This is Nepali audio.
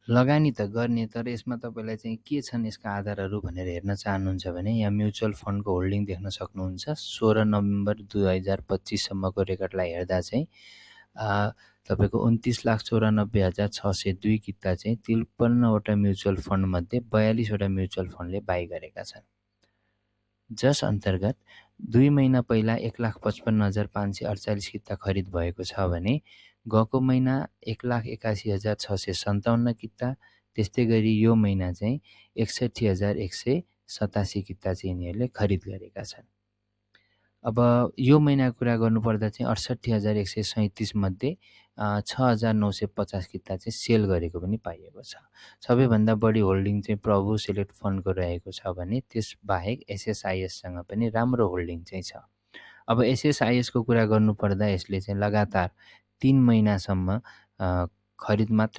लगानी त गर्ने, तर यसमा तपाईलाई चाहिँ के छन् यसका आधारहरू भनेर हेर्न चाहनुहुन्छ भने यहाँ म्युचुअल फन्डको होल्डिङ देख्न सक्नुहुन्छ। 16 नोभेम्बर 2025 सम्मको रेकर्डलाई हेर्दा चाहिँ तपाईको 29,94,602 किता चाहिँ 53 वटा म्युचुअल फन्ड मध्ये 42 वटा म्युचुअल फन्डले बाइ गरेका छन्। जस अन्तर्गत 2 महिना पहिला 1,55,548 किता खरिद भएको छ भने गएको महिना 1,81,657 किता, त्यस्तै गरी यो महिना चाहिँ 61,187 किता चाहिँ यिनीहरूले खरिद गरेका छन्। अब यो महिनाको कुरा गर्नुपर्दा चाहिँ 68,137 मध्ये 6,950 किता चाहिँ सेल गरेको पनि पाइएको छ। सबैभन्दा बढी होल्डिङ चाहिँ प्रभु सेलेक्ट फन्डको रहेको छ भने त्यस बाहेक एसएसआईएस सँग पनि राम्रो होल्डिङ चाहिँ छ। अब एसएसआईएस को कुरा गर्नुपर्दा यसले चाहिँ लगातार 3 महिनासम्म खरिद मात्र